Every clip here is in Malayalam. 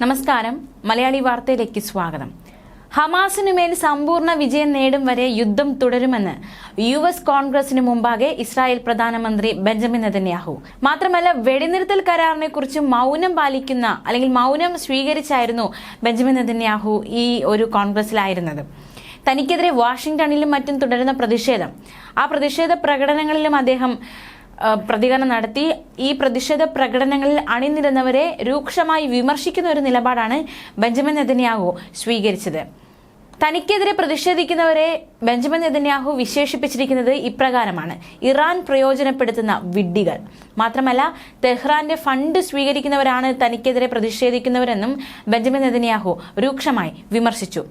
നമസ്കാരം, മലയാളി വാർത്തയിലേക്ക് സ്വാഗതം. ഹമാസിനുമേൽ സമ്പൂർണ്ണ വിജയം നേടും വരെ യുദ്ധം തുടരുമെന്ന് US കോൺഗ്രസിന് മുമ്പാകെ ഇസ്രായേൽ പ്രധാനമന്ത്രി ബെഞ്ചമിൻ നെതന്യാഹു. മാത്രമല്ല, വെടിനിർത്തൽ കരാറിനെ കുറിച്ച് മൗനം പാലിക്കുന്ന അല്ലെങ്കിൽ മൗനം സ്വീകരിച്ചായിരുന്നു ബെഞ്ചമിൻ നെതന്യാഹു ഈ ഒരു കോൺഗ്രസിലായിരുന്നത്. തനിക്കെതിരെ വാഷിംഗ്ടണിലും മറ്റും തുടരുന്ന പ്രതിഷേധം, ആ പ്രതിഷേധ പ്രകടനങ്ങളിലും അദ്ദേഹം പ്രതികരണം നടത്തി. ഈ പ്രതിഷേധ പ്രകടനങ്ങളിൽ അണിനിരുന്നവരെ രൂക്ഷമായി വിമർശിക്കുന്ന ഒരു നിലപാടാണ് ബെഞ്ചമിൻ നെതന്യാഹു സ്വീകരിച്ചത്. തനിക്കെതിരെ പ്രതിഷേധിക്കുന്നവരെ ബെഞ്ചമിൻ നെതന്യാഹു വിശേഷിപ്പിച്ചിരിക്കുന്നത് ഇപ്രകാരമാണ്: ഇറാൻ പ്രയോജനപ്പെടുത്തുന്ന വിഡ്ഢികൾ. മാത്രമല്ല, തെഹ്റാന്റെ ഫണ്ട് സ്വീകരിക്കുന്നവരാണ് തനിക്കെതിരെ പ്രതിഷേധിക്കുന്നവരെന്നും ബെഞ്ചമിൻ നെതന്യാഹു രൂക്ഷമായി വിമർശിച്ചു.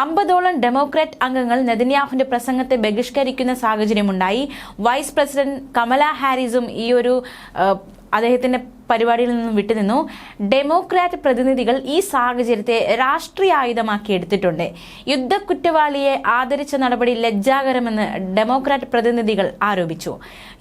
50ഓളം ഡെമോക്രാറ്റ് അംഗങ്ങൾ നെതന്യാഹുവിന്റെ പ്രസംഗത്തെ ബഹിഷ്കരിക്കുന്ന സാഹചര്യമുണ്ടായി. വൈസ് പ്രസിഡന്റ് കമല ഹാരിസും ഈ ഒരു അദ്ദേഹത്തിന്റെ പരിപാടിയിൽ നിന്നും വിട്ടുനിന്നു. ഡെമോക്രാറ്റ് പ്രതിനിധികൾ ഈ സാഹചര്യത്തെ രാഷ്ട്രീയ ആയുധമാക്കി എടുത്തിട്ടുണ്ട്. യുദ്ധക്കുറ്റവാളിയെ ആദരിച്ച നടപടി ലജ്ജാകരമെന്ന് ഡെമോക്രാറ്റ് പ്രതിനിധികൾ ആരോപിച്ചു.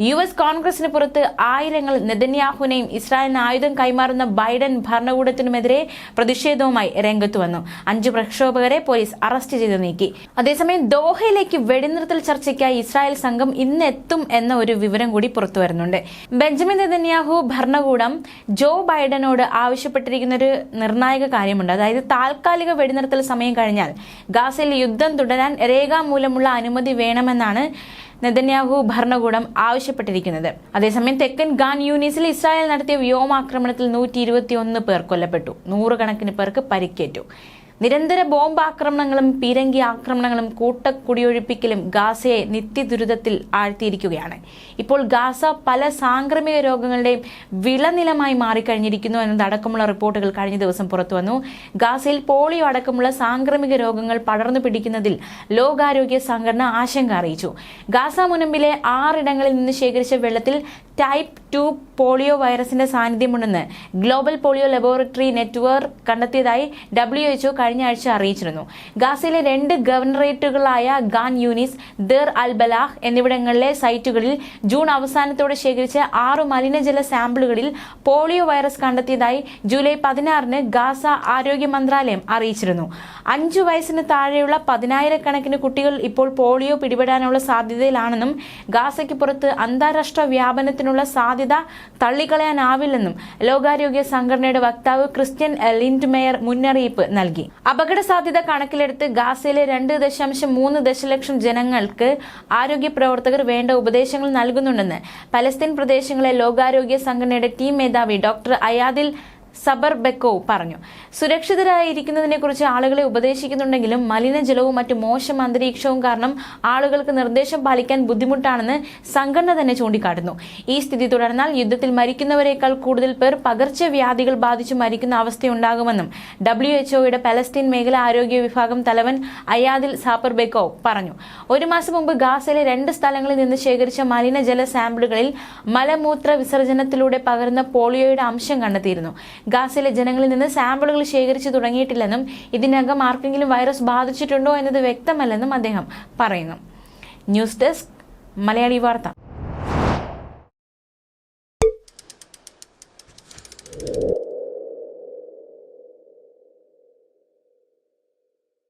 US കോൺഗ്രസിന് പുറത്ത് ആയിരങ്ങൾ നെതന്യാഹുവിനെയും ഇസ്രായേലിന് ആയുധം കൈമാറുന്ന ബൈഡൻ ഭരണകൂടത്തിനുമെതിരെ പ്രതിഷേധവുമായി രംഗത്തു വന്നു. 5 പ്രക്ഷോഭകരെ പോലീസ് അറസ്റ്റ് ചെയ്ത് നീക്കി. അതേസമയം ദോഹയിലേക്ക് വെടിനിർത്തൽ ചർച്ചയ്ക്കായി ഇസ്രായേൽ സംഘം ഇന്ന് എത്തും എന്ന ഒരു വിവരം കൂടി പുറത്തു വരുന്നുണ്ട്. ബെഞ്ചമിൻ നെതന്യാഹു ഭരണകൂടം ജോ ബൈഡനോട് ആവശ്യപ്പെട്ടിരിക്കുന്ന ഒരു നിർണായക കാര്യമുണ്ട്. അതായത്, താൽക്കാലിക വെടിനിർത്തൽ സമയം കഴിഞ്ഞാൽ ഗാസയിൽ യുദ്ധം തുടരാൻ രേഖാമൂലമുള്ള അനുമതി വേണമെന്നാണ് നെതന്യാഹു ഭരണകൂടം ആവശ്യപ്പെട്ടിരിക്കുന്നത്. അതേസമയം തെക്കൻ ഗാൻ യൂനിസിൽ ഇസ്രായേൽ നടത്തിയ വ്യോമാക്രമണത്തിൽ 121 പേർ കൊല്ലപ്പെട്ടു, 100 കണക്കിന് പേർക്ക് പരിക്കേറ്റു. നിരന്തര ബോംബ് ആക്രമണങ്ങളും പീരങ്കി ആക്രമണങ്ങളും കൂട്ടക്കുടിയൊഴിപ്പിക്കലും ഗാസയെ നിത്യദുരിതത്തിൽ ആഴ്ത്തിയിരിക്കുകയാണ്. ഇപ്പോൾ ഗാസ പല സാംക്രമിക രോഗങ്ങളുടെയും വിളനിലമായി മാറിക്കഴിഞ്ഞിരിക്കുന്നു എന്നതടക്കമുള്ള റിപ്പോർട്ടുകൾ കഴിഞ്ഞ ദിവസം പുറത്തുവന്നു. ഗാസയിൽ പോളിയോ അടക്കമുള്ള സാംക്രമിക രോഗങ്ങൾ പടർന്നു പിടിക്കുന്നതിൽ ലോകാരോഗ്യ സംഘടന ആശങ്ക അറിയിച്ചു. ഗാസ മുനമ്പിലെ 6 ഇടങ്ങളിൽ നിന്ന് ശേഖരിച്ച വെള്ളത്തിൽ ടൈപ്പ് 2 പോളിയോ വൈറസിന്റെ സാന്നിധ്യമുണ്ടെന്ന് ഗ്ലോബൽ പോളിയോ ലബോറട്ടറി നെറ്റ്വർക്ക് കണ്ടെത്തിയതായി WHO കഴിഞ്ഞ ആഴ്ച അറിയിച്ചിരുന്നു. ഗാസയിലെ 2 ഗവർണറേറ്റുകളായ ഗാൻ യൂനിസ്, ദർ അൽ ബലാഹ് എന്നിവിടങ്ങളിലെ സൈറ്റുകളിൽ ജൂൺ അവസാനത്തോടെ ശേഖരിച്ച 6 മലിനജല സാമ്പിളുകളിൽ പോളിയോ വൈറസ് കണ്ടെത്തിയതായി ജൂലൈ 16-ന് ഗാസ ആരോഗ്യ മന്ത്രാലയം അറിയിച്ചിരുന്നു. 5 വയസ്സിന് താഴെയുള്ള 10,000 കണക്കിന് കുട്ടികൾ ഇപ്പോൾ പോളിയോ പിടിപെടാനുള്ള സാധ്യതയിലാണെന്നും ഗാസയ്ക്ക് പുറത്ത് അന്താരാഷ്ട്ര വ്യാപനത്തിനുള്ള സാധ്യത തള്ളിക്കളയാനാവില്ലെന്നും ലോകാരോഗ്യ സംഘടനയുടെ വക്താവ് ക്രിസ്ത്യൻ ലിൻഡ്മെയർ മുന്നറിയിപ്പ് നൽകി. അപകട സാധ്യത കണക്കിലെടുത്ത് ഗാസയിലെ 2.3 ദശലക്ഷം ജനങ്ങൾക്ക് ആരോഗ്യ പ്രവർത്തകർ വേണ്ട ഉപദേശങ്ങൾ നൽകുന്നുണ്ടെന്ന് പലസ്തീൻ പ്രദേശങ്ങളെ ലോകാരോഗ്യ സംഘടനയുടെ ടീം മേധാവി ഡോക്ടർ അയാദിൽ സബർ ബെക്കോവ് പറഞ്ഞു. സുരക്ഷിതരായിരിക്കുന്നതിനെ കുറിച്ച് ആളുകളെ ഉപദേശിക്കുന്നുണ്ടെങ്കിലും മലിനജലവും മറ്റു മോശം അന്തരീക്ഷവും കാരണം ആളുകൾക്ക് നിർദ്ദേശം പാലിക്കാൻ ബുദ്ധിമുട്ടാണെന്ന് സംഘടന തന്നെ ചൂണ്ടിക്കാട്ടുന്നു. ഈ സ്ഥിതി തുടർന്നാൽ യുദ്ധത്തിൽ മരിക്കുന്നവരെക്കാൾ കൂടുതൽ പേർ പകർച്ചവ്യാധികൾ ബാധിച്ചു മരിക്കുന്ന അവസ്ഥയുണ്ടാകുമെന്നും WHO പലസ്തീൻ മേഖല ആരോഗ്യ വിഭാഗം തലവൻ അയാദിൽ സാബർ ബെക്കോവ് പറഞ്ഞു. 1 മാസം മുമ്പ് ഗാസയിലെ 2 സ്ഥലങ്ങളിൽ നിന്ന് ശേഖരിച്ച മലിനജല സാമ്പിളുകളിൽ മലമൂത്ര വിസർജനത്തിലൂടെ പകരുന്ന പോളിയോയുടെ അംശം കണ്ടെത്തിയിരുന്നു. ഗാസയിലെ ജനങ്ങളിൽ നിന്ന് സാമ്പിളുകൾ ശേഖരിച്ചു തുടങ്ങിയിട്ടില്ലെന്നും ഇതിനകം ആർക്കെങ്കിലും വൈറസ് ബാധിച്ചിട്ടുണ്ടോ എന്നത് വ്യക്തമല്ലെന്നും അദ്ദേഹം പറയുന്നു. ന്യൂസ് ഡെസ്ക്, മലയാളി വാർത്ത.